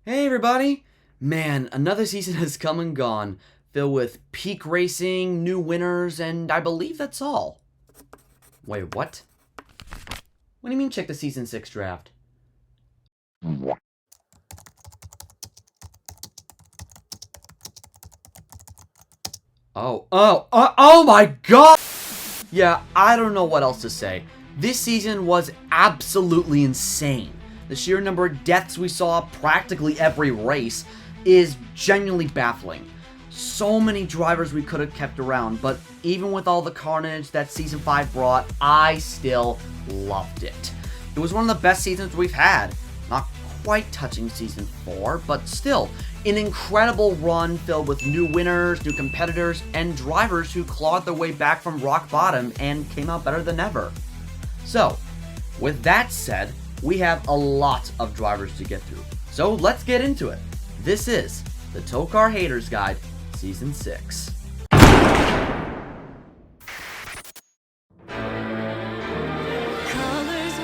Hey everybody! Man, another season has come and gone, filled with peak racing, new winners, and I believe that's all. Wait, what? What do you mean check the Season 6 draft? Oh my god! Yeah, I don't know what else to say. This season was absolutely insane. The sheer number of deaths we saw practically every race is genuinely baffling. So many drivers we could have kept around, but even with all the carnage that Season 5 brought, I still loved it. It was one of the best seasons we've had. Not quite touching Season 4, but still, an incredible run filled with new winners, new competitors, and drivers who clawed their way back from rock bottom and came out better than ever. So, with that said, we have a lot of drivers to get through. So let's get into it. This is the TOECAR Haters Guide, Season 6. Colors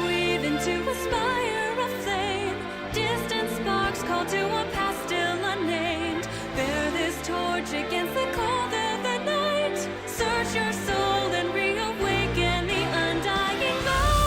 weave into a spire of flame. Distant sparks call to a past still unnamed. Bear this torch against the cold of the night. Search your soul and reawaken the undying light.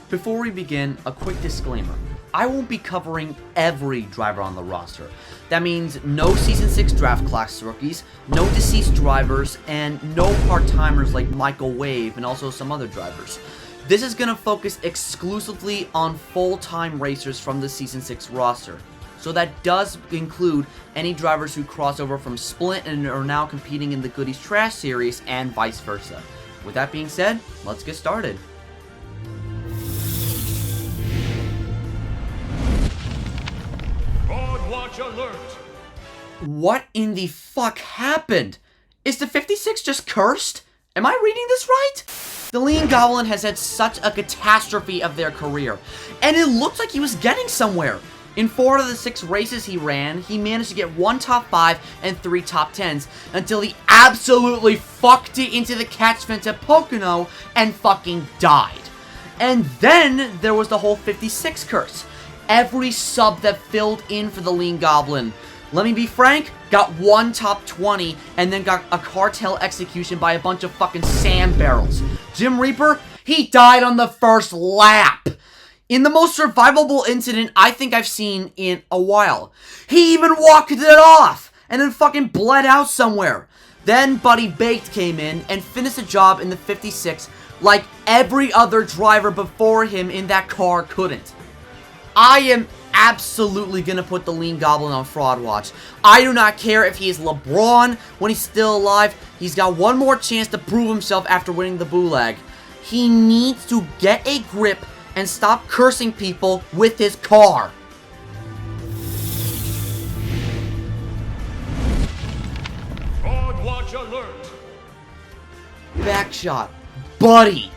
Before we begin, a quick disclaimer. I won't be covering every driver on the roster. That means no Season 6 draft class rookies, no deceased drivers, and no part-timers like Michael Wave and also some other drivers. This is going to focus exclusively on full-time racers from the Season 6 roster. So that does include any drivers who cross over from Splint and are now competing in the Goodies Trash Series and vice versa. With that being said, let's get started. Watch alert! What in the fuck happened? Is the 56 just cursed? Am I reading this right? The Lean Goblin has had such a catastrophe of their career, and it looks like he was getting somewhere. In 4 out of the 6 races he ran, he managed to get 1 top 5 and 3 top 10s until he absolutely fucked it into the catch fence at Pocono and fucking died. And then there was the whole 56 curse. Every sub that filled in for the Lean Goblin, let me be frank, got 1 top 20 and then got a cartel execution by a bunch of fucking sand barrels. Jim Reaper, he died on the first lap. In the most survivable incident I think I've seen in a while. He even walked it off and then fucking bled out somewhere. Then Buddy Baked came in and finished the job in the 56 like every other driver before him in that car couldn't. I am absolutely gonna put the Lean Goblin on fraud watch. I do not care if he is LeBron when he's still alive. He's got one more chance to prove himself after winning the Bulag. He needs to get a grip and stop cursing people with his car. Fraud watch alert! Backshot. Buddy,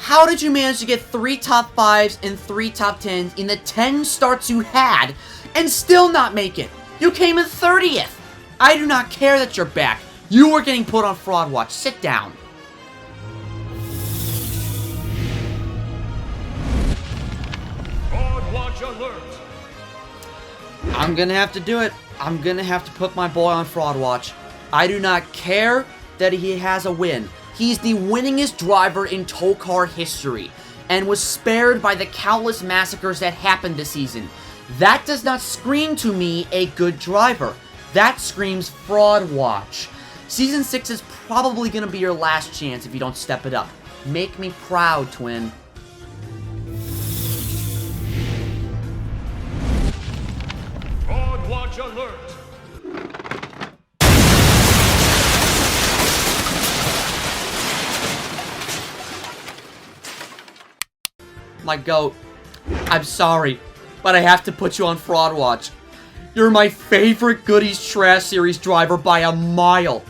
how did you manage to get 3 top 5s and 3 top 10s in the 10 starts you had and still not make it? You came in 30th. I do not care that you're back. You are getting put on fraud watch. Sit down. Fraud watch alert! I'm gonna have to do it. I'm gonna have to put my boy on fraud watch. I do not care that he has a win. He's the winningest driver in TOECAR history and was spared by the countless massacres that happened this season. That does not scream to me a good driver. That screams fraud watch. Season 6 is probably going to be your last chance if you don't step it up. Make me proud, twin. Fraud watch alert! My goat, I'm sorry, but I have to put you on fraud watch. You're my favorite Goodies Trash Series driver by a mile,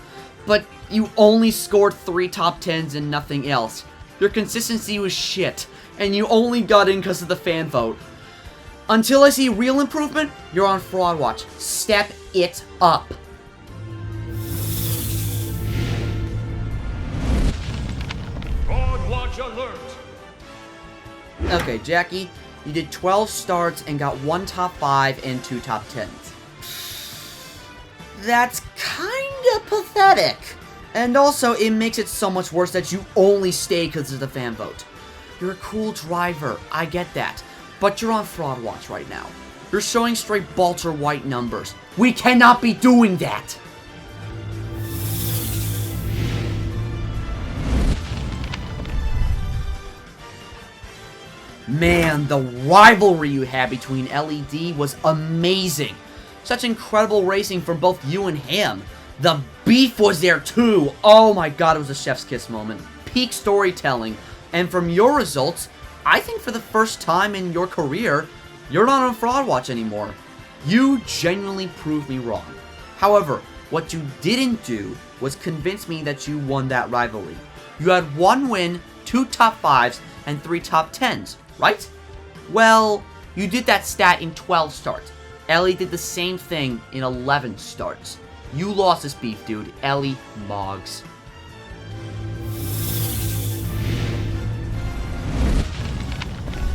but you only scored 3 top 10s and nothing else. Your consistency was shit, and you only got in because of the fan vote. Until I see real improvement, you're on fraud watch. Step it up. Fraud watch alert! Okay, Jackie, you did 12 starts and got 1 top 5 and 2 top 10s. That's kinda pathetic. And also, it makes it so much worse that you only stay because of the fan vote. You're a cool driver, I get that. But you're on fraud watch right now. You're showing straight Balter white numbers. We cannot be doing that! Man, the rivalry you had between LED was amazing. Such incredible racing from both you and him. The beef was there too. Oh my god, it was a chef's kiss moment. Peak storytelling. And from your results, I think for the first time in your career, you're not on fraud watch anymore. You genuinely proved me wrong. However, what you didn't do was convince me that you won that rivalry. You had 1 win, 2 top 5s, and 3 top 10s, right? Well, you did that stat in 12 starts. Ellie did the same thing in 11 starts. You lost this beef, dude. Ellie Moggs.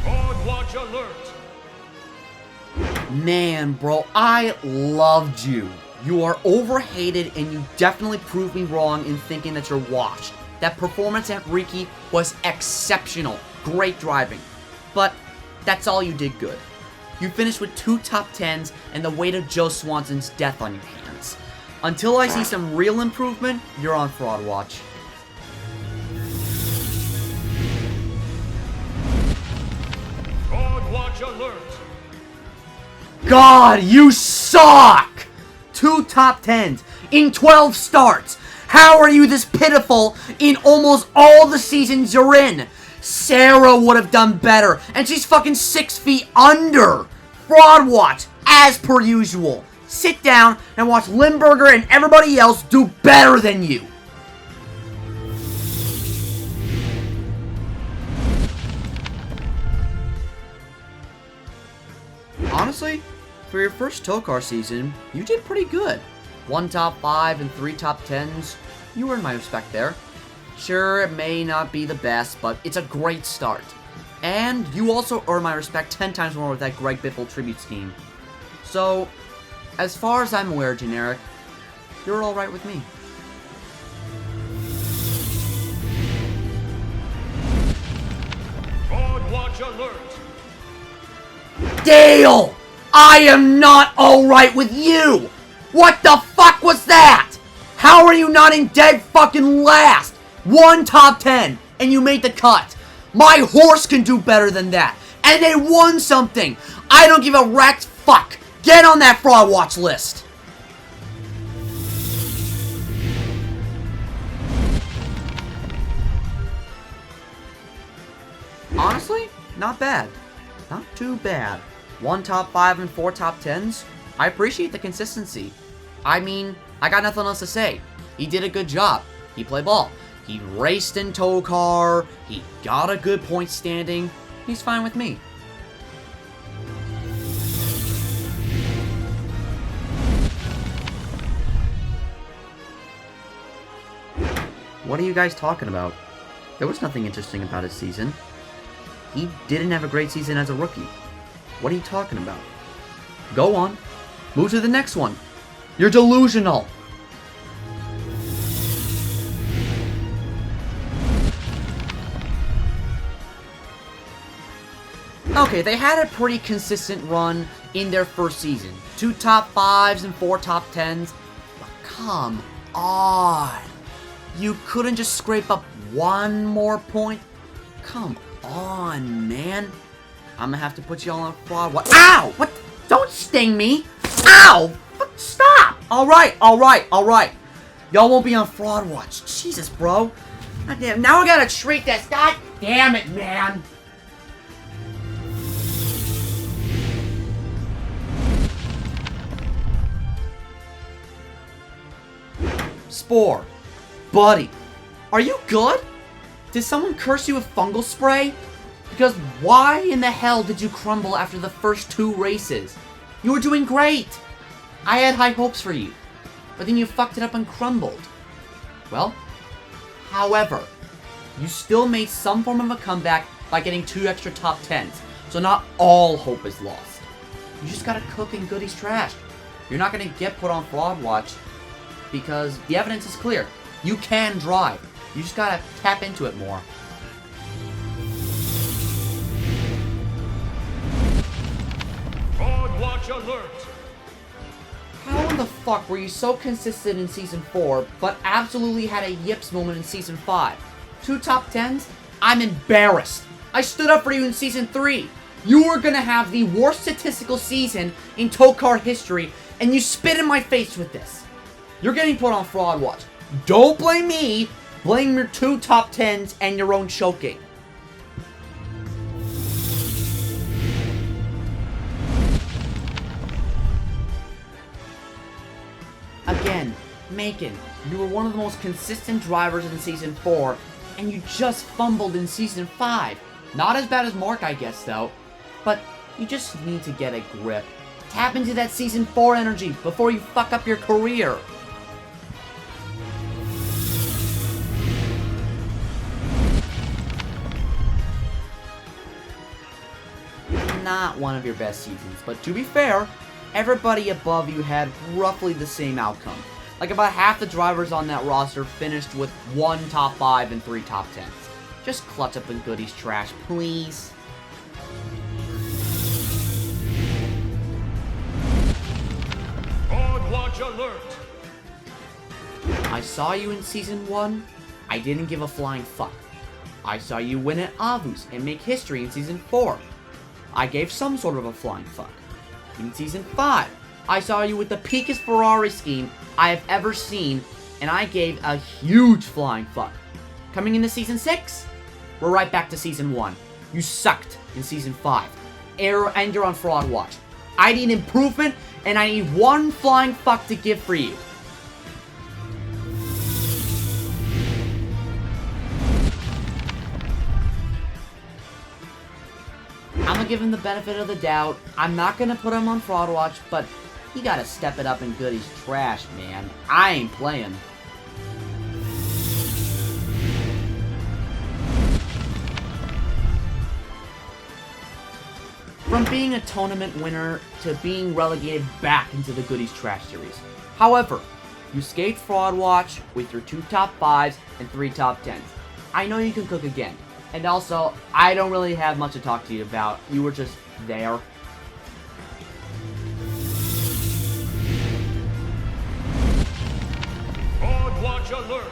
Fraud watch alert! Man, bro, I loved you. You are overhated, and you definitely proved me wrong in thinking that you're washed. That performance at Riki was exceptional. Great driving. But that's all you did good. You finished with 2 top 10s and the weight of Joe Swanson's death on your hands. Until I see some real improvement, you're on fraud watch. Fraud watch alert! God, you suck! 2 top 10s in 12 starts. How are you this pitiful in almost all the seasons you're in? Sarah would have done better, and she's fucking 6 feet under. Fraud watch, as per usual. Sit down and watch Limburger and everybody else do better than you. Honestly, for your first TOECAR season, you did pretty good. 1 top 5 and 3 top 10s. You earned my respect there. Sure, it may not be the best, but it's a great start. And you also earn my respect 10 times more with that Greg Biffle tribute scheme. So, as far as I'm aware, Generic, you're alright with me. Fraud watch alert! Dale! I am not alright with you! What the fuck was that? How are you not in dead fucking last? 1 top 10, and you made the cut. My horse can do better than that. And they won something. I don't give a rat's fuck. Get on that fraud watch list. Honestly, not bad. Not too bad. 1 top 5 and 4 top 10s. I appreciate the consistency. I mean, I got nothing else to say. He did a good job. He played ball. He raced in TOECAR. He got a good point standing. He's fine with me. What are you guys talking about? There was nothing interesting about his season. He didn't have a great season as a rookie. What are you talking about? Go on. Move to the next one. You're delusional. Okay, they had a pretty consistent run in their first season. 2 top 5s and 4 top 10s. But come on. You couldn't just scrape up 1 more point? Come on, man. I'm gonna have to put you all on fraud. What? Ow! What? Don't sting me! Ow! Stop! Alright. Y'all won't be on fraud watch. Jesus, bro. God damn, now I gotta treat this. God damn it, man. Spore. Buddy. Are you good? Did someone curse you with fungal spray? Because why in the hell did you crumble after the first 2 races? You were doing great! I had high hopes for you. But then you fucked it up and crumbled. Well, however, you still made some form of a comeback by getting 2 extra top 10s. So not all hope is lost. You just gotta cook and goodies trashed. You're not gonna get put on fraud watch because the evidence is clear. You can drive. You just gotta tap into it more. Fraud watch alert. How in the fuck were you so consistent in Season 4, but absolutely had a yips moment in Season 5? 2 top 10s? I'm embarrassed. I stood up for you in Season 3. You were gonna have the worst statistical season in TOECAR history, and you spit in my face with this. You're getting put on fraud watch. Don't blame me. Blame your 2 top 10s and your own choking. Again, Macon, you were one of the most consistent drivers in Season 4, and you just fumbled in Season 5. Not as bad as Mark, I guess, though. But you just need to get a grip. Tap into that Season 4 energy before you fuck up your career. Not one of your best seasons, but to be fair, everybody above you had roughly the same outcome. Like about half the drivers on that roster finished with 1 top 5 and 3 top 10s. Just clutch up and goodies trash, please. Fraud watch alert. I saw you in Season 1. I didn't give a flying fuck. I saw you win at Avus and make history in Season 4. I gave some sort of a flying fuck. In Season 5, I saw you with the peakest Ferrari scheme I have ever seen, and I gave a huge flying fuck. Coming into Season 6, we're right back to Season 1. You sucked in Season 5. And you're on fraud watch. I need improvement, and I need 1 flying fuck to give for you. I'm gonna give him the benefit of the doubt. I'm not gonna put him on fraud watch, but he gotta step it up in goodies trash, man. I ain't playing. From being a tournament winner to being relegated back into the goodies trash series. However, you escaped fraud watch with your 2 top 5s and 3 top 10s. I know you can cook again. And also, I don't really have much to talk to you about. You were just there. Fraud watch alert.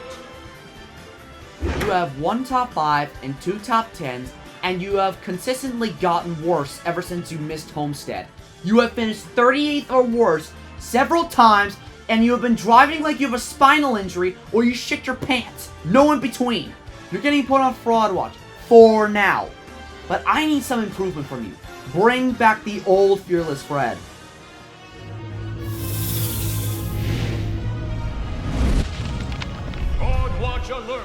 You have 1 top 5 and 2 top 10s, and you have consistently gotten worse ever since you missed Homestead. You have finished 38th or worse several times, and you have been driving like you have a spinal injury or you shit your pants. No in between. You're getting put on fraud watch. For now. But I need some improvement from you. Bring back the old Fearless Fred. Fraud watch alert.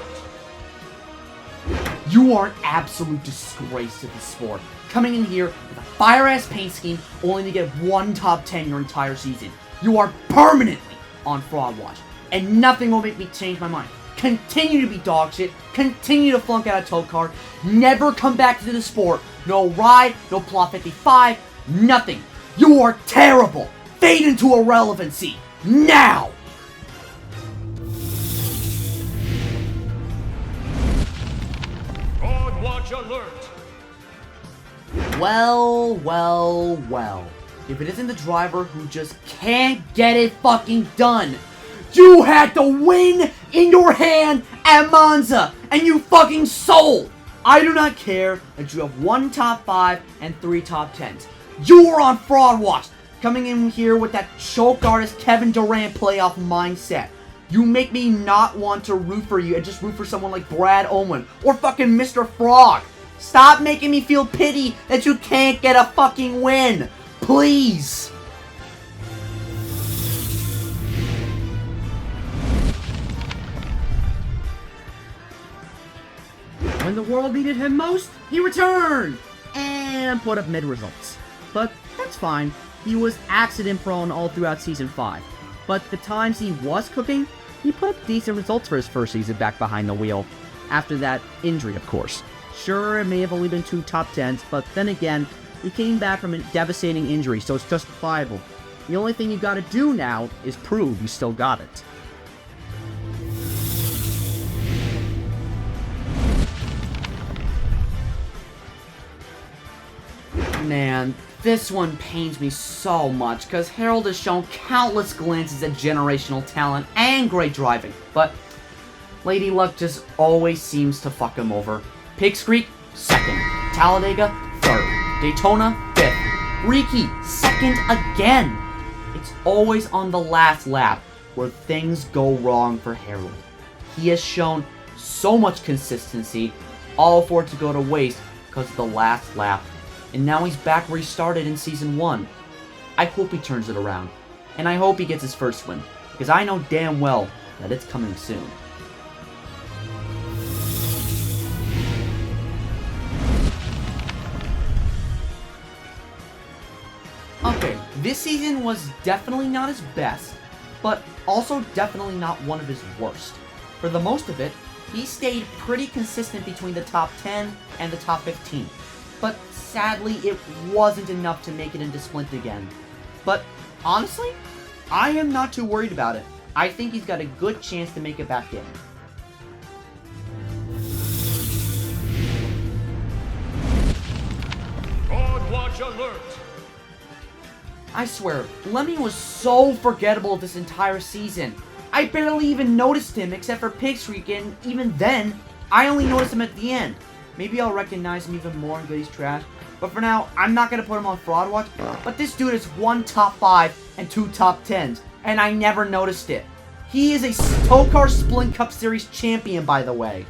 You are an absolute disgrace to the sport. Coming in here with a fire-ass paint scheme only to get 1 top 10 your entire season. You are permanently on fraud watch. And nothing will make me change my mind. Continue to be dog shit. Continue to flunk out of TOECAR. Never come back to the sport. No ride, no plot 55, nothing. You are terrible. Fade into irrelevancy. Now! Fraud watch alert. Well, well, well. If it isn't the driver who just can't get it fucking done. You had the win in your hand at Monza, and you fucking sold! I do not care that you have 1 top 5 and 3 top 10s. You were on fraud watch, coming in here with that choke artist Kevin Durant playoff mindset. You make me not want to root for you and just root for someone like Brad Owen or fucking Mr. Frog. Stop making me feel pity that you can't get a fucking win. Please. When the world needed him most, he returned and put up mid results. But that's fine. He was accident prone all throughout Season 5. But the times he was cooking, he put up decent results for his first season back behind the wheel. after that injury, of course. Sure, it may have only been 2 top 10s, but then again, he came back from a devastating injury, so it's justifiable. The only thing you gotta do now is prove you still got it. Man, this one pains me so much, because Harold has shown countless glances at generational talent and great driving, but Lady Luck just always seems to fuck him over. Pigs Creek, 2nd. Talladega, 3rd. Daytona, 5th. Riki, 2nd again. It's always on the last lap where things go wrong for Harold. He has shown so much consistency, all for it to go to waste because of the last lap. And now he's back where he started in Season 1. I hope he turns it around. And I hope he gets his first win, because I know damn well that it's coming soon. Okay, this season was definitely not his best, but also definitely not one of his worst. For the most of it, he stayed pretty consistent between the top 10 and the top 15. But sadly, it wasn't enough to make it into Splint again. But honestly, I am not too worried about it. I think he's got a good chance to make it back in. Broad watch alert. I swear, Lemmy was so forgettable this entire season. I barely even noticed him except for Pigs Creek, and even then, I only noticed him at the end. Maybe I'll recognize him even more in Goody's Trash, but for now, I'm not going to put him on Fraud Watch. But this dude has 1 top 5 and 2 top 10s, and I never noticed it. He is a TOECAR Splint Cup Series champion, by the way.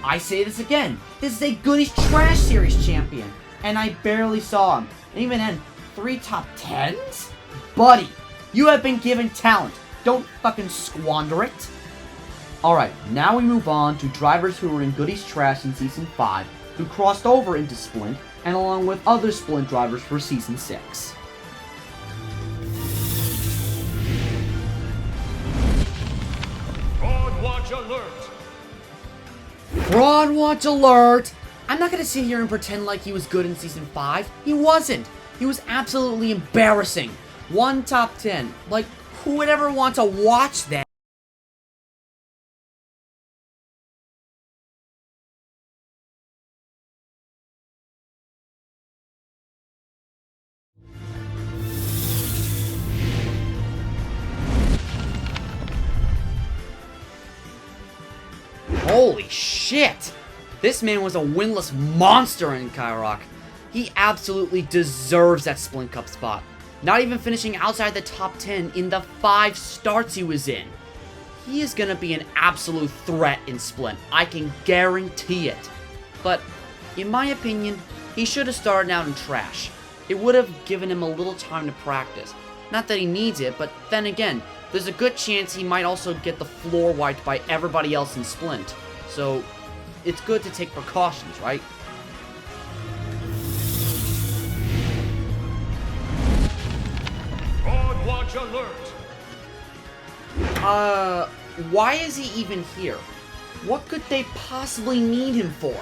I say this again, this is a Goody's Trash Series champion, and I barely saw him. And even then, 3 top 10s? Buddy, you have been given talent. Don't fucking squander it. Alright, now we move on to drivers who were in Goody's Trash in Season 5, who crossed over into Splint, and along with other Splint drivers for Season 6. Broad watch alert. Fraud Watch alert! I'm not gonna sit here and pretend like he was good in Season 5. He wasn't. He was absolutely embarrassing. 1 top 10. Like, who would ever want to watch that? Holy shit! This man was a winless monster in Kairok. He absolutely deserves that Splint Cup spot. Not even finishing outside the top 10 in the 5 starts he was in. He is gonna be an absolute threat in Splint. I can guarantee it. But, in my opinion, he should have started out in Trash. It would have given him a little time to practice. Not that he needs it, but then again, there's a good chance he might also get the floor wiped by everybody else in Splint. So, it's good to take precautions, right? Broad watch alert. Why is he even here? What could they possibly need him for?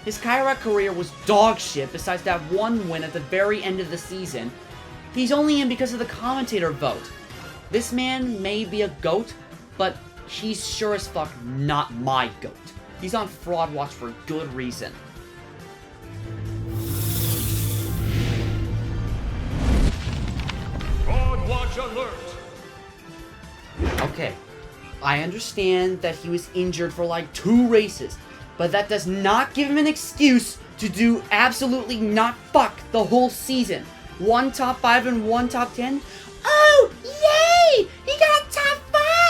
His Kairok career was dog shit besides that 1 win at the very end of the season. He's only in because of the commentator vote. This man may be a GOAT, but he's sure as fuck not my GOAT. He's on Fraud Watch for good reason. Broad watch alert. Okay, I understand that he was injured for like 2 races, but that does not give him an excuse to do absolutely not fuck the whole season. 1 top 5 and 1 top 10? Oh, yay! He got top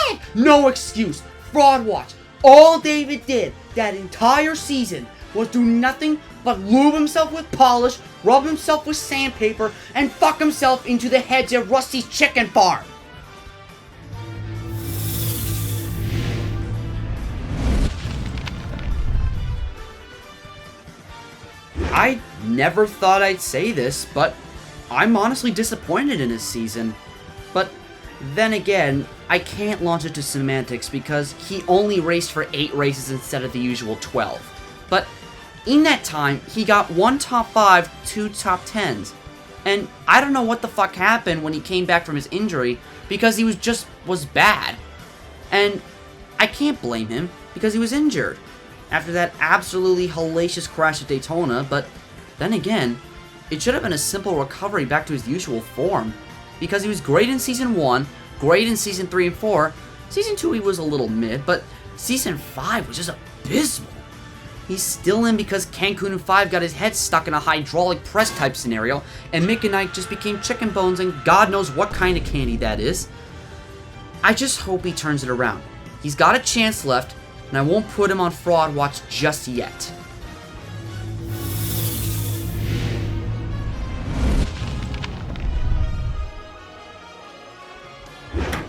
5! No excuse. Fraud Watch. All David did that entire season was do nothing but lube himself with polish, rub himself with sandpaper, and fuck himself into the hedge at Rusty's chicken farm. I never thought I'd say this, but I'm honestly disappointed in his season. But then again, I can't launch it to semantics because he only raced for 8 races instead of the usual 12. But in that time, he got 1 top 5, 2 top 10s. And I don't know what the fuck happened when he came back from his injury, because he was bad. And I can't blame him, because he was injured after that absolutely hellacious crash at Daytona. But then again, it should have been a simple recovery back to his usual form, because he was great in Season 1, great in Season 3 and 4, Season 2 he was a little mid, but Season 5 was just abysmal. He's still in because Cancun 5 got his head stuck in a hydraulic press type scenario, and Mick and Ike just became chicken bones, and God knows what kind of candy that is. I just hope he turns it around. He's got a chance left, and I won't put him on fraud watch just yet.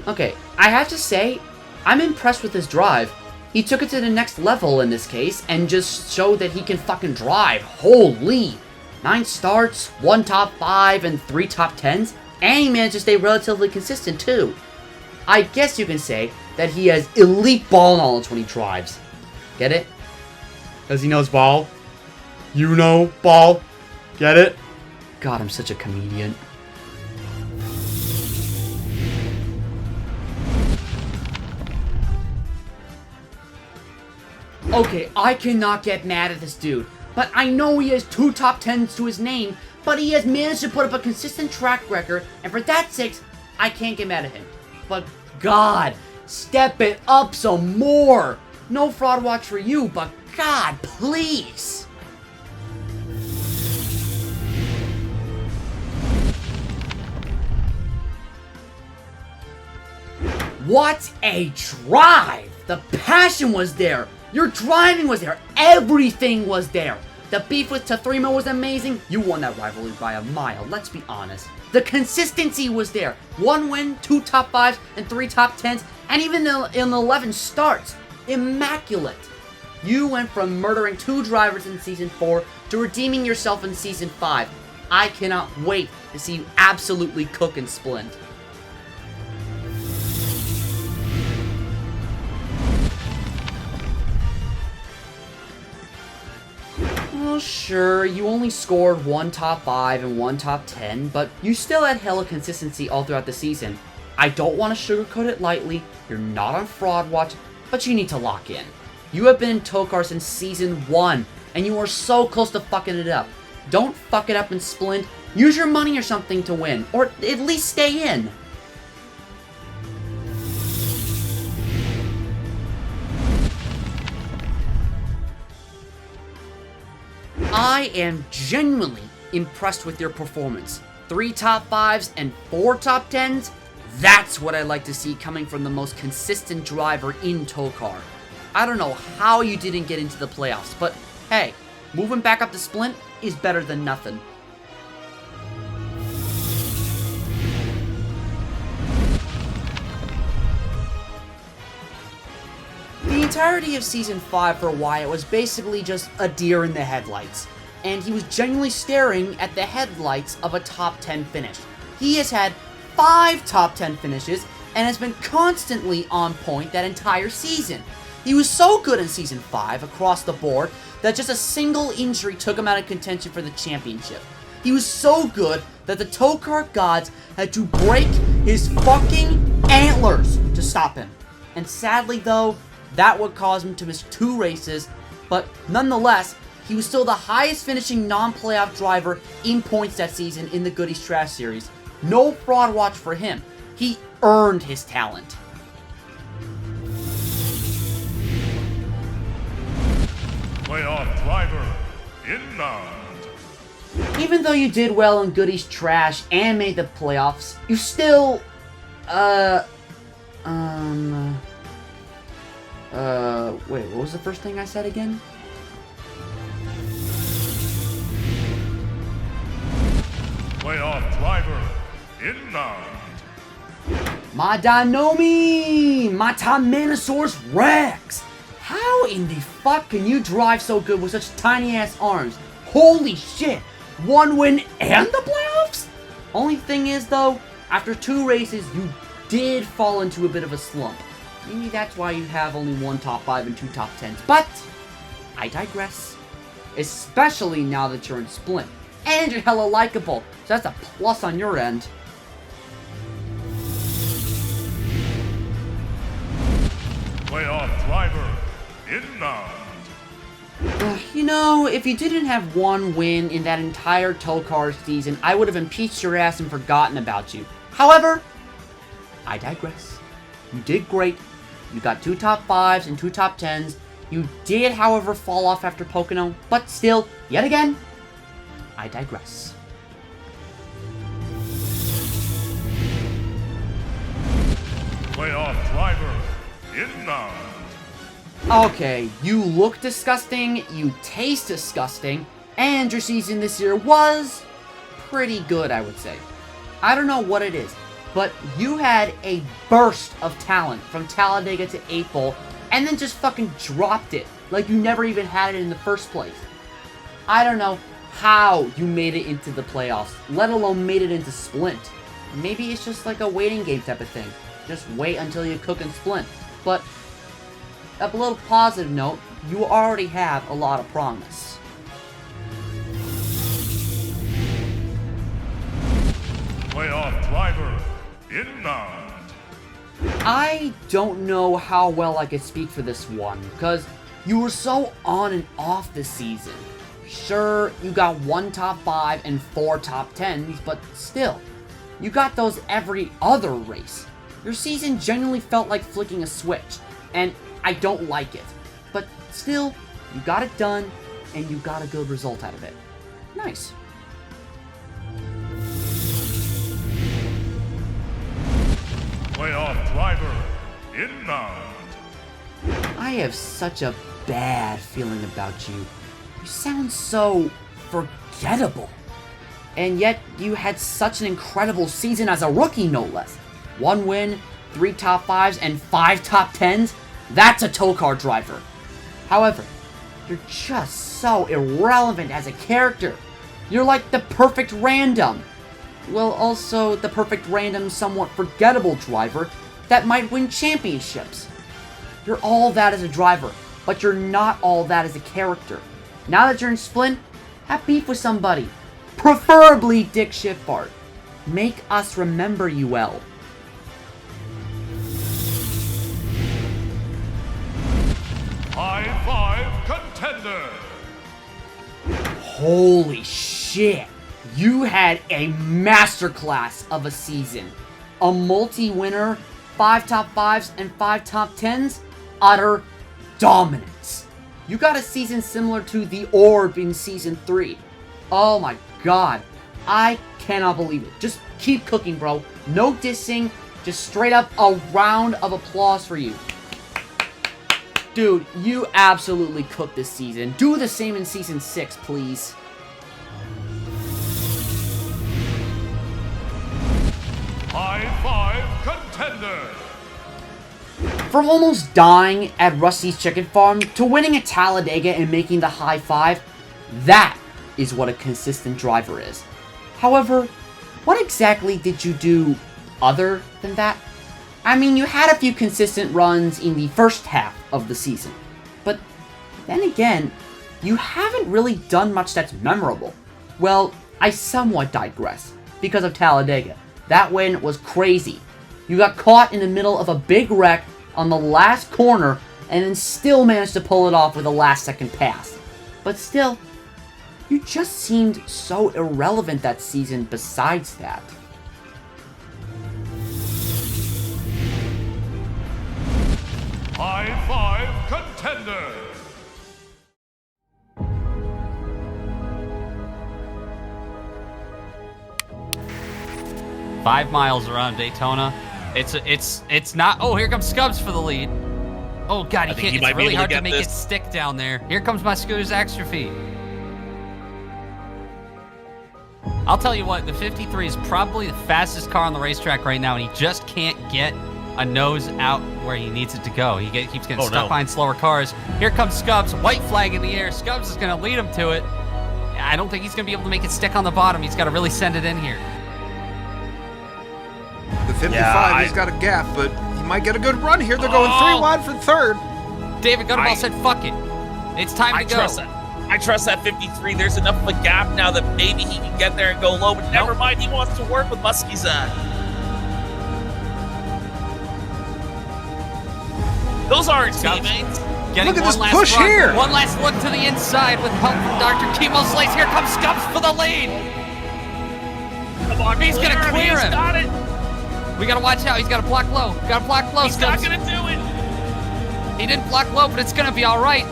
Okay, I have to say, I'm impressed with his drive. He took it to the next level in this case, and just showed that he can fucking drive. Holy! 9 starts, 1 top 5, and 3 top 10s, and he managed to stay relatively consistent too. I guess you can say that he has elite ball knowledge when he drives. Get it? Because he knows ball. You know ball. Get it? God, I'm such a comedian. Okay, I cannot get mad at this dude, but I know he has 2 top 10s to his name, but he has managed to put up a consistent track record, and for that sake, I can't get mad at him. But God, step it up some more! No fraud watch for you, but God, please! What a drive! The passion was there! Your driving was there. Everything was there. The beef with Tathrima was amazing. You won that rivalry by a mile, let's be honest. The consistency was there. 1 win, 2 top 5s, and 3 top 10s, and even in 11 starts. Immaculate. You went from murdering 2 drivers in Season 4 to redeeming yourself in Season 5. I cannot wait to see you absolutely cook in Splint. Well, sure, you only scored 1 top 5 and 1 top 10, but you still had hella consistency all throughout the season. I don't want to sugarcoat it lightly, you're not on fraud watch, but you need to lock in. You have been in TOECAR since Season 1, and you are so close to fucking it up. Don't fuck it up in Splint, use your money or something to win, or at least stay in. I am genuinely impressed with your performance. 3 top 5s and 4 top 10s? That's what I like to see coming from the most consistent driver in TOECAR. I don't know how you didn't get into the playoffs, but hey, moving back up to Splint is better than nothing. The entirety of Season 5 for Wyatt was basically just a deer in the headlights, and he was genuinely staring at the headlights of a top 10 finish. He has had 5 top 10 finishes and has been constantly on point that entire season. He was so good in Season 5 across the board that just a single injury took him out of contention for the championship. He was so good that the TOECAR gods had to break his fucking antlers to stop him. And sadly though, that would cause him to miss 2 races, but nonetheless, he was still the highest finishing non-playoff driver in points that season in the Goodies Trash Series. No fraud watch for him. He earned his talent. Playoff driver inbound. Even though you did well in Goodies Trash and made the playoffs, you still, wait, what was the first thing I said again? Playoff driver inbound. My Dinomi! My Tyrannosaurus Rex! How in the fuck can you drive so good with such tiny ass arms? Holy shit! 1 win and the playoffs? Only thing is, though, after 2 races, you did fall into a bit of a slump. Maybe that's why you have only 1 top 5 and 2 top 10s. But I digress. Especially now that you're in Splint. And you're hella likable. So that's a plus on your end. Playoff driver inbound. You know, if you didn't have 1 win in that entire TOECAR season, I would have impeached your ass and forgotten about you. However, I digress. You did great. You got 2 top 5s and 2 top 10s. You did, however, fall off after Pocono, but still, yet again, I digress. Playoff driver inbound. Okay, you look disgusting, you taste disgusting, and your season this year was pretty good, I would say. I don't know what it is, but you had a burst of talent from Talladega to 8 Bowl, and then just fucking dropped it like you never even had it in the first place. I don't know how you made it into the playoffs, let alone made it into Splint. Maybe it's just like a waiting game type of thing. Just wait until you cook and Splint. But a little positive note, you already have a lot of promise. Playoff driver inbound. I don't know how well I could speak for this one, because you were so on and off this season. Sure, you got 1 top 5 and 4 top 10s, but still, you got those every other race. Your season genuinely felt like flicking a switch, and I don't like it. But still, you got it done, and you got a good result out of it. Nice. Playoff driver inbound. I have such a bad feeling about you. You sound so forgettable. And yet, you had such an incredible season as a rookie, no less. 1 win, 3 top 5s, and 5 top 10s? That's a TOECAR driver. However, you're just so irrelevant as a character. You're like the perfect random. Well, also the perfect random, somewhat forgettable driver that might win championships. You're all that as a driver, but you're not all that as a character. Now that you're in Splint, have beef with somebody. Preferably Dick Shitfart. Make us remember you well. High 5 contender. Holy shit. You had a masterclass of a season. A multi-winner, 5 top 5s and 5 top 10s, utter dominance. You got a season similar to the Orb in Season 3. Oh my god. I cannot believe it. Just keep cooking, bro. No dissing. Just straight up a round of applause for you. Dude, you absolutely cooked this season. Do the same in Season 6, please. High 5 contender. From almost dying at Rusty's Chicken Farm to winning at Talladega and making the high 5, that is what a consistent driver is. However, what exactly did you do other than that? I mean, you had a few consistent runs in the first half of the season, but then again, you haven't really done much that's memorable. Well, I somewhat digress, because of Talladega. That win was crazy. You got caught in the middle of a big wreck on the last corner, and then still managed to pull it off with a last-second pass. But still, you just seemed so irrelevant that season besides that. High 5 contender. Five miles around Daytona. It's not. Oh, here comes Scubs for the lead. Oh god, he can't. It's really hard to make it stick down there. Here comes my scooter's extra feet. I'll tell you what, the 53 is probably the fastest car on the racetrack right now, and he just can't get a nose out where he needs it to go. He keeps getting stuck behind slower cars. Here comes Scubs, white flag in the air. Scubs is going to lead him to it. I don't think he's going to be able to make it stick on the bottom. He's got to really send it in here. 55, Yeah, he's got a gap, but he might get a good run here. They're going 3 wide for third. David Gunnaball said, fuck it. It's time to go. I trust that 53. There's enough of a gap now that maybe he can get there and go low, but never mind. He wants to work with Muskie's Those aren't teammates. Look at this push run. here. One last look to the inside with help from Dr. Chemo Slays. Here comes Scubs for the lead. Come on, He's going to clear him. Got it. We got to watch out. He's got to block low. Got to block low, He's Scubs. not going to do it. He didn't block low, but it's going to be all right.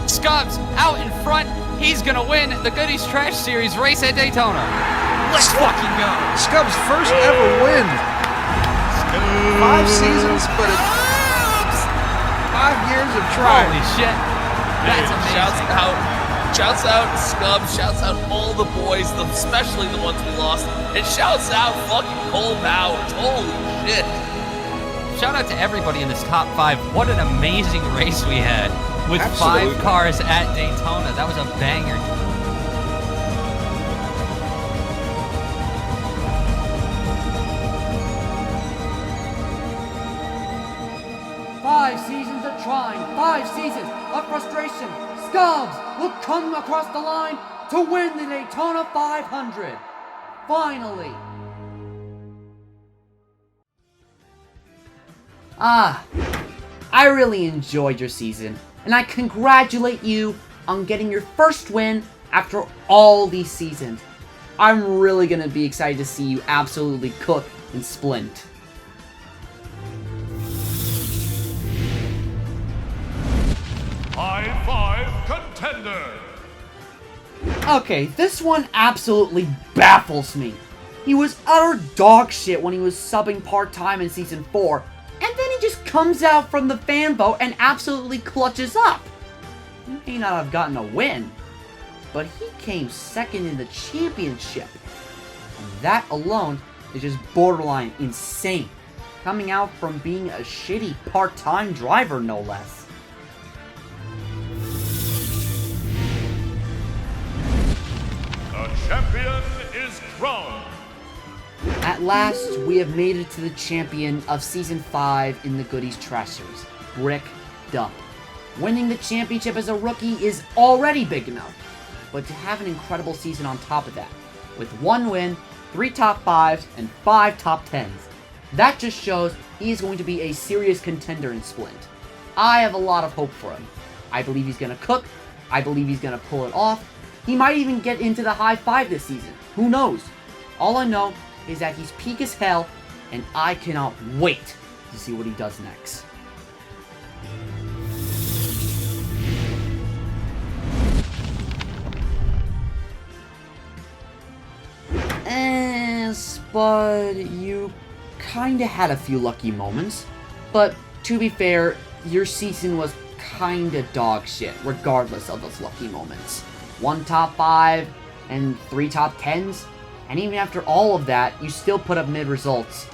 Scubs out in front. He's going to win the Goodies Trash Series race at Daytona. Let's fucking go. Scubs' first ever win. 5 seasons, but it's 5 years of trying. Holy shit. That's amazing. Shouts out Scubs, shouts out all the boys, especially the ones we lost, and shouts out fucking Cole Bowers. Holy shit. Shout out to everybody in this top 5. What an amazing race we had with Absolutely. 5 cars at Daytona. That was a banger. Five seasons of trying, 5 seasons of frustration. Scubs will come across the line to win the Daytona 500. Finally. I really enjoyed your season, and I congratulate you on getting your first win after all these seasons. I'm really gonna be excited to see you absolutely cook in Splint. High 5 contender. Okay, this one absolutely baffles me. He was utter dog shit when he was subbing part-time in Season 4, and then he just comes out from the fan vote and absolutely clutches up. He may not have gotten a win, but he came second in the championship. And that alone is just borderline insane, coming out from being a shitty part-time driver, no less. The champion is crowned. At last, we have made it to the champion of Season 5 in the Goodies Trash Series, Brick Dump. Winning the championship as a rookie is already big enough, but to have an incredible season on top of that, with 1 win, 3 top 5s, and 5 top 10s, that just shows he is going to be a serious contender in Splint. I have a lot of hope for him. I believe he's going to cook, I believe he's going to pull it off, he might even get into the high 5 this season, who knows? All I know is that he's peak as hell, and I cannot wait to see what he does next. Spud, you kinda had a few lucky moments, but to be fair, your season was kinda dog shit, regardless of those lucky moments. 1 top 5 and 3 top 10s, and even after all of that, you still put up mid results.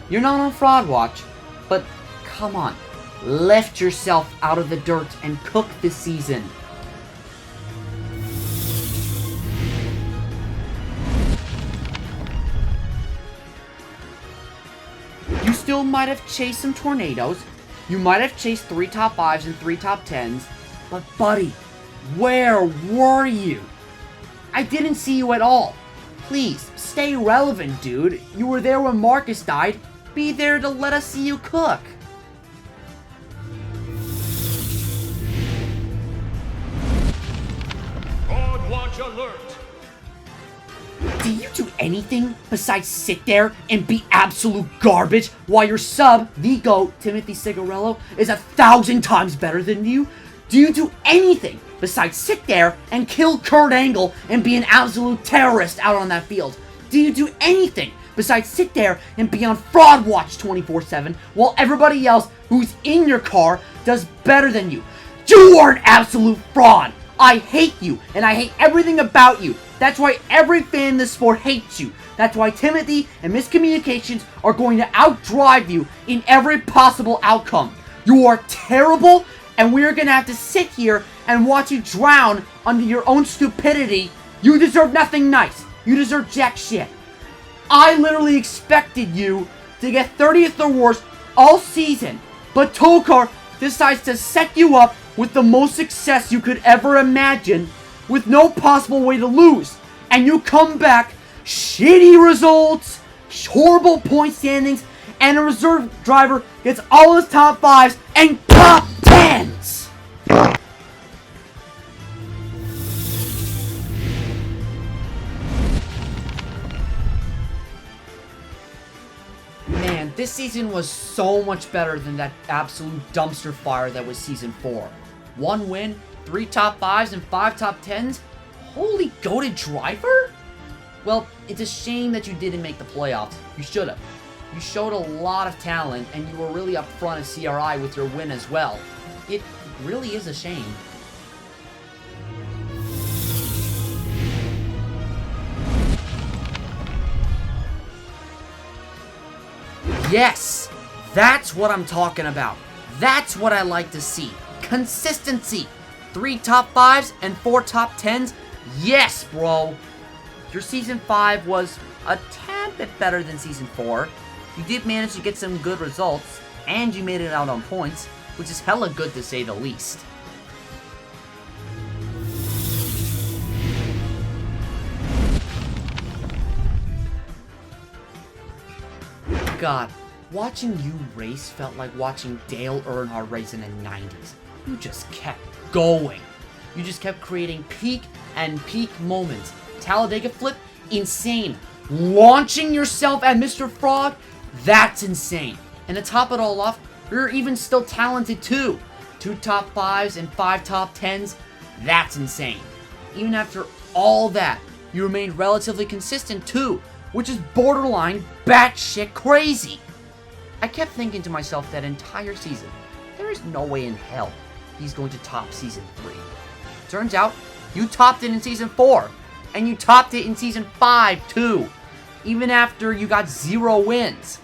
You're not on Fraud Watch, but come on, lift yourself out of the dirt and cook this season. You still might have chased some tornadoes, you might have chased 3 top 5s and 3 top 10s, but buddy, where were you? I didn't see you at all. Please, stay relevant, dude. You were there when Marcus died. Be there to let us see you cook. Fraud Watch alert. Do you do anything besides sit there and be absolute garbage while your sub, the GOAT, Timothy Cigarello, is 1,000 times better than you? Do you do anything besides sit there and kill Kurt Angle and be an absolute terrorist out on that field? Do you do anything besides sit there and be on Fraud Watch 24/7 while everybody else who's in your car does better than you? You are an absolute fraud! I hate you, and I hate everything about you. That's why every fan in this sport hates you. That's why Timothy and Miscommunications are going to outdrive you in every possible outcome. You are terrible, and we're gonna have to sit here and watch you drown under your own stupidity. You deserve nothing nice. You deserve jack shit. I literally expected you to get 30th or worse all season, but TOECAR decides to set you up with the most success you could ever imagine with no possible way to lose. And you come back, shitty results, horrible point standings, and a reserve driver gets all his top 5s and top 10s! Man, this season was so much better than that absolute dumpster fire that was season 4. 1 win, 3 top 5s, and 5 top 10s? Holy goated driver? Well, it's a shame that you didn't make the playoffs. You should have. You showed a lot of talent, and you were really up front at CRI with your win as well. It really is a shame. Yes! That's what I'm talking about. That's what I like to see. Consistency. 3 top 5s and 4 top 10s? Yes, bro! Your Season 5 was a tad bit better than Season 4. You did manage to get some good results, and you made it out on points, which is hella good to say the least. God, watching you race felt like watching Dale Earnhardt race in the 90s. You just kept going. You just kept creating peak and peak moments. Talladega flip, insane. Launching yourself at Mr. Frog, that's insane. And to top it all off, you're even still talented too. 2 top 5s and 5 top 10s, that's insane. Even after all that, you remained relatively consistent too, which is borderline batshit crazy. I kept thinking to myself that entire season, there is no way in hell he's going to top Season 3. Turns out, you topped it in Season 4, and you topped it in Season 5 too. Even after you got 0 wins,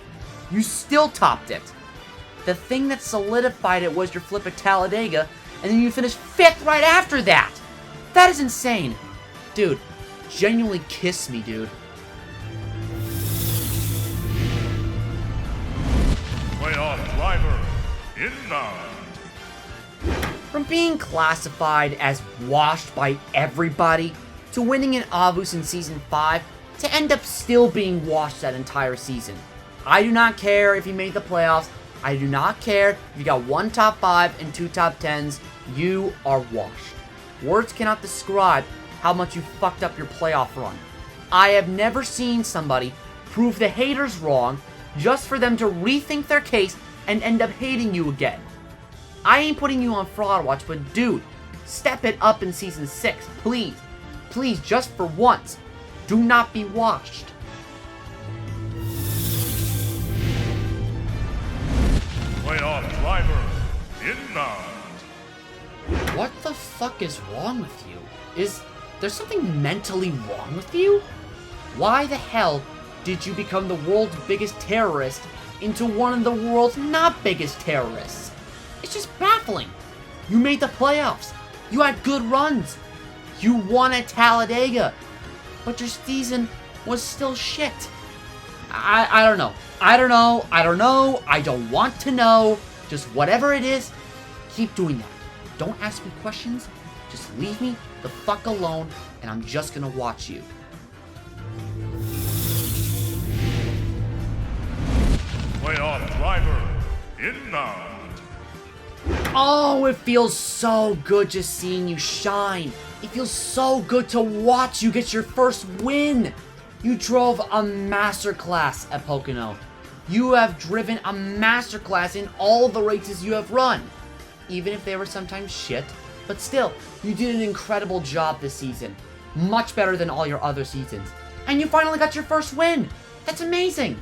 you still topped it. The thing that solidified it was your flip at Talladega, and then you finished 5th right after that. That is insane. Dude, genuinely kiss me, dude. Playoff driver inbound. From being classified as washed by everybody, to winning in Avus in Season 5, to end up still being washed that entire season. I do not care if you made the playoffs. I do not care if you got 1 top 5 and 2 top 10s. You are washed. Words cannot describe how much you fucked up your playoff run. I have never seen somebody prove the haters wrong just for them to rethink their case and end up hating you again. I ain't putting you on fraud watch, but dude, step it up in Season 6, please. Please, just for once, do not be washed. Playoff driver inbound. What the fuck is wrong with you? Is there something mentally wrong with you? Why the hell did you become the world's biggest terrorist into one of the world's not biggest terrorists? It's just baffling. You made the playoffs. You had good runs. You won at Talladega. But your season was still shit. I don't know. I don't want to know. Just whatever it is, keep doing that. Don't ask me questions. Just leave me the fuck alone, and I'm just gonna watch you. Playoff driver inbound. Oh, it feels so good just seeing you shine. It feels so good to watch you get your first win. You drove a masterclass at Pocono. You have driven a masterclass in all the races you have run. Even if they were sometimes shit, but still, you did an incredible job this season. Much better than all your other seasons. And you finally got your first win. That's amazing.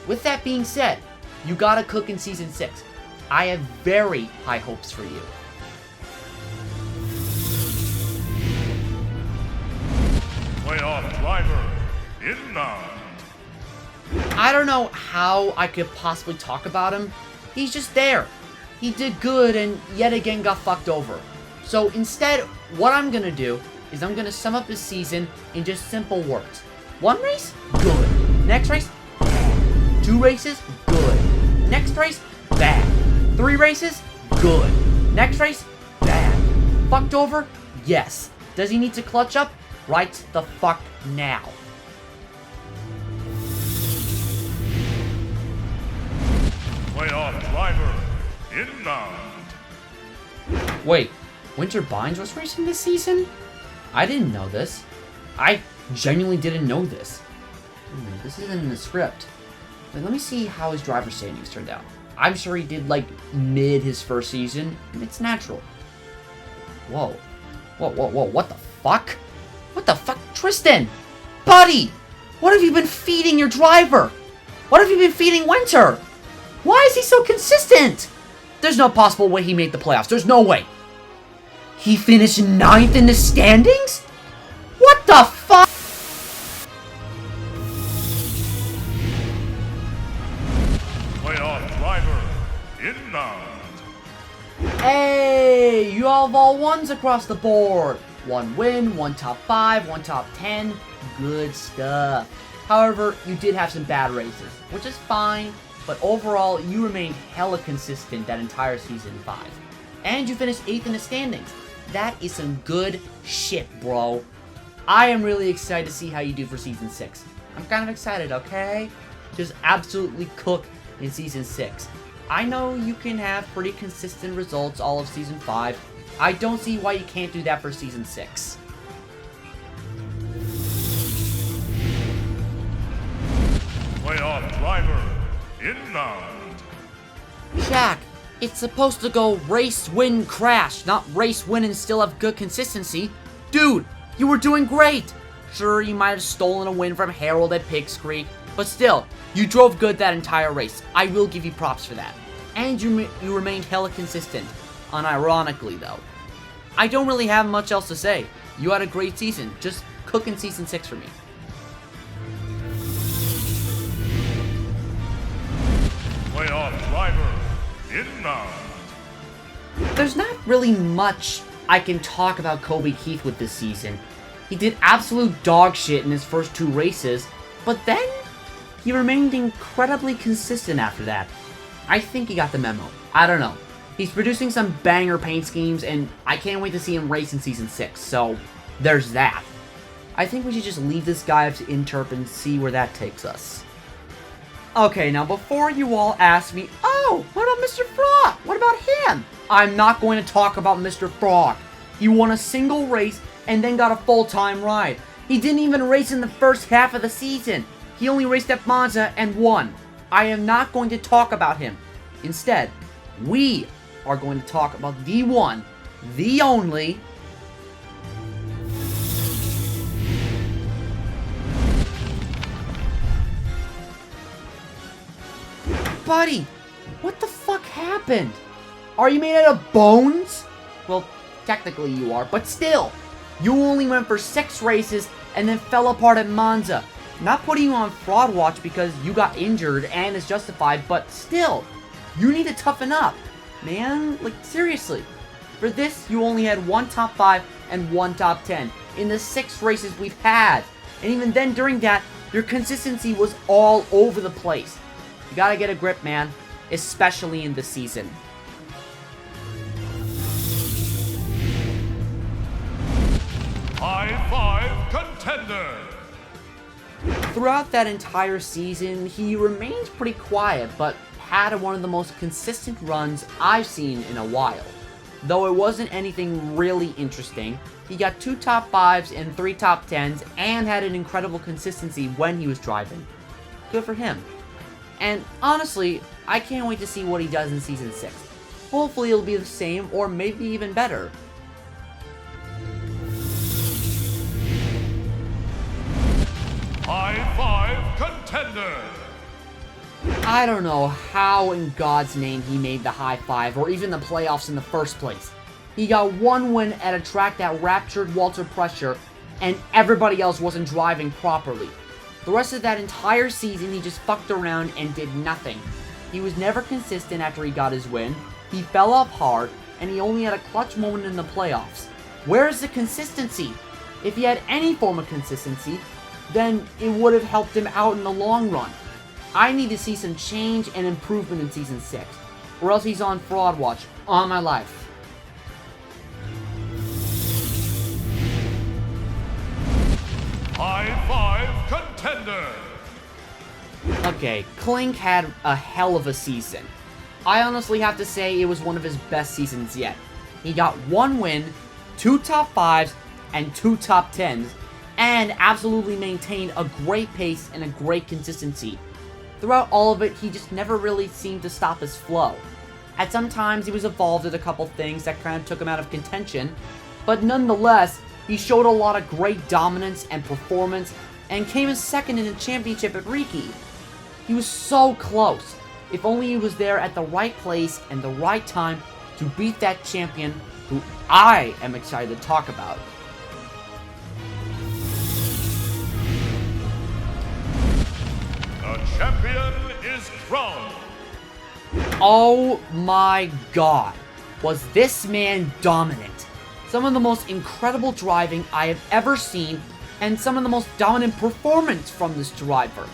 With that being said, you gotta cook in Season 6. I have very high hopes for you. Playoff driver inbound. I don't know how I could possibly talk about him. He's just there. He did good and yet again got fucked over. So instead, what I'm gonna do is I'm gonna sum up his season in just simple words. 1 race? Good. Next race, 2 races, good. Next race, bad. 3 races, good. Next race, bad. Fucked over? Yes. Does he need to clutch up? Right the fuck now. Playoff driver inbound. Wait, Winter Bynes was racing this season? I didn't know this. I genuinely didn't know this. This isn't in the script. Wait, let me see how his driver standings turned out. I'm sure he did, like, mid his first season, and it's natural. Whoa. Whoa, whoa, whoa, what the fuck? What the fuck? Tristan! Buddy! What have you been feeding your driver? What have you been feeding Winter? Why is he so consistent? There's no possible way he made the playoffs. There's no way. He finished 9th in the standings? What the fuck? Playoff driver inbound. Hey, you all have all ones across the board. 1 win, 1 top 5, 1 top 10. Good stuff. However, you did have some bad races, which is fine. But overall, you remained hella consistent that entire Season 5. And you finished 8th in the standings. That is some good shit, bro. I am really excited to see how you do for Season 6. I'm kind of excited, okay? Just absolutely cook in Season 6. I know you can have pretty consistent results all of Season 5. I don't see why you can't do that for Season 6. Playoff driver inbound. Shaq, it's supposed to go race, win, crash, not race, win, and still have good consistency. Dude, you were doing great. Sure, you might have stolen a win from Harold at Pigs Creek, but still, you drove good that entire race. I will give you props for that. And you remained hella consistent. Unironically, though. I don't really have much else to say. You had a great season. Just cook in Season 6 for me. Playoff driver inbound. There's not really much I can talk about Kobe Keith with this season. He did absolute dog shit in his first 2 races, but then he remained incredibly consistent after that. I think he got the memo. I don't know. He's producing some banger paint schemes, and I can't wait to see him race in Season 6, so there's that. I think we should just leave this guy up to Interp and see where that takes us. Okay, now before you all ask me, oh, what about Mr. Frog? What about him? I'm not going to talk about Mr. Frog. He won a single race and then got a full-time ride. He didn't even race in the first half of the season. He only raced at Monza and won. I am not going to talk about him. Instead, we are going to talk about the one, the only, Buddy, what the fuck happened? Are you made out of bones? Well, technically you are, but still. You only went for 6 races and then fell apart at Monza. Not putting you on fraud watch because you got injured and is justified, but still. You need to toughen up. Man, like seriously. For this, you only had 1 top 5 and 1 top 10 in the 6 races we've had. And even then, during that, your consistency was all over the place. You gotta get a grip, man. Especially in this season. High 5 contender. Throughout that entire season, he remained pretty quiet, but had one of the most consistent runs I've seen in a while. Though it wasn't anything really interesting, he got 2 top 5s and 3 top 10s and had an incredible consistency when he was driving. Good for him. And honestly, I can't wait to see what he does in Season 6. Hopefully it'll be the same or maybe even better. High 5 contender. I don't know how in God's name he made the high 5 or even the playoffs in the first place. He got 1 win at a track that raptured Walter Pressure and everybody else wasn't driving properly. The rest of that entire season he just fucked around and did nothing. He was never consistent after he got his win, he fell off hard, and he only had a clutch moment in the playoffs. Where is the consistency? If he had any form of consistency, then it would have helped him out in the long run. I need to see some change and improvement in Season 6, or else he's on fraud watch all my life. High 5 contender. Okay, Clink had a hell of a season. I honestly have to say it was one of his best seasons yet. He got 1 win, 2 top 5s, and 2 top 10s, and absolutely maintained a great pace and a great consistency. Throughout all of it, he just never really seemed to stop his flow. At some times, he was involved in a couple things that kind of took him out of contention, but nonetheless, he showed a lot of great dominance and performance, and came in second in the championship at Riki. He was so close. If only he was there at the right place and the right time to beat that champion who I am excited to talk about. The champion is crowned. Oh my god, was this man dominant. Some of the most incredible driving I have ever seen, and some of the most dominant performance from this driver.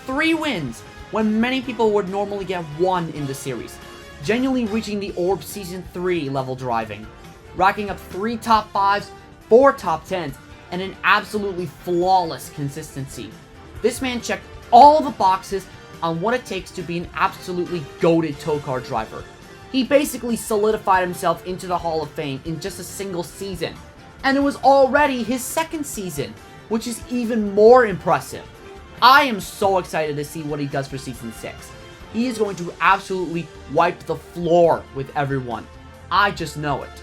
3 wins, when many people would normally get 1 in the series. Genuinely reaching the Orb Season 3 level driving. Racking up 3 top 5s, 4 top 10s, and an absolutely flawless consistency. This man checked all the boxes on what it takes to be an absolutely goated TOECAR driver. He basically solidified himself into the Hall of Fame in just a single season. And it was already his 2nd season, which is even more impressive. I am so excited to see what he does for Season 6. He is going to absolutely wipe the floor with everyone. I just know it.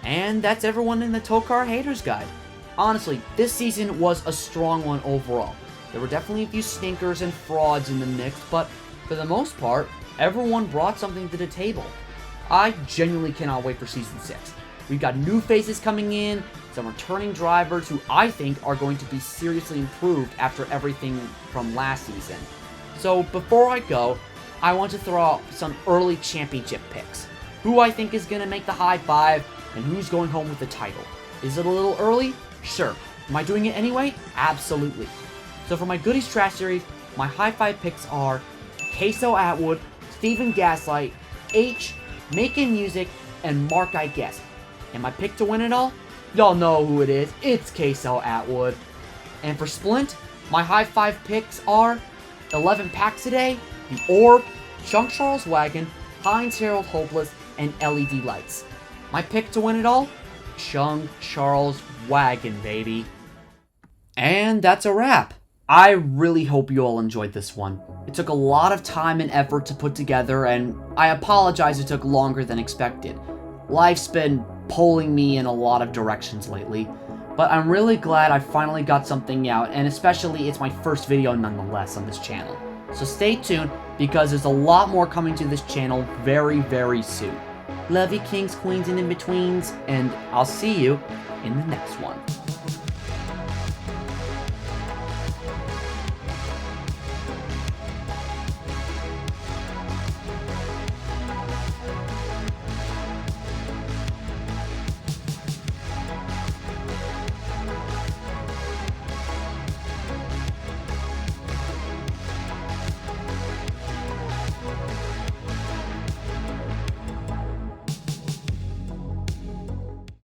And that's everyone in the TOECAR Haters Guide. Honestly, this season was a strong one overall. There were definitely a few stinkers and frauds in the mix, but for the most part, everyone brought something to the table. I genuinely cannot wait for Season 6. We've got new faces coming in, some returning drivers who I think are going to be seriously improved after everything from last season. So before I go, I want to throw out some early championship picks. Who I think is going to make the high 5, and who's going home with the title. Is it a little early? Sure. Am I doing it anyway? Absolutely. So for my Goodies Trash Series, my high 5 picks are Queso Atwood, Steven Gaslight, H, Making Music, and Mark I Guess. And my pick to win it all? Y'all know who it is. It's Queso Atwood. And for Splint, my high 5 picks are 11 Packs a Day, The Orb, Chunk Charles Wagon, Heinz Harold Hopeless, and LED Lights. My pick to win it all? Chunk Charles Wagon, baby. And that's a wrap. I really hope you all enjoyed this one. It took a lot of time and effort to put together, and I apologize it took longer than expected. Life's been pulling me in a lot of directions lately, but I'm really glad I finally got something out, and especially it's my first video nonetheless on this channel. So stay tuned, because there's a lot more coming to this channel very, very soon. Love you kings, queens, and in-betweens, and I'll see you in the next one.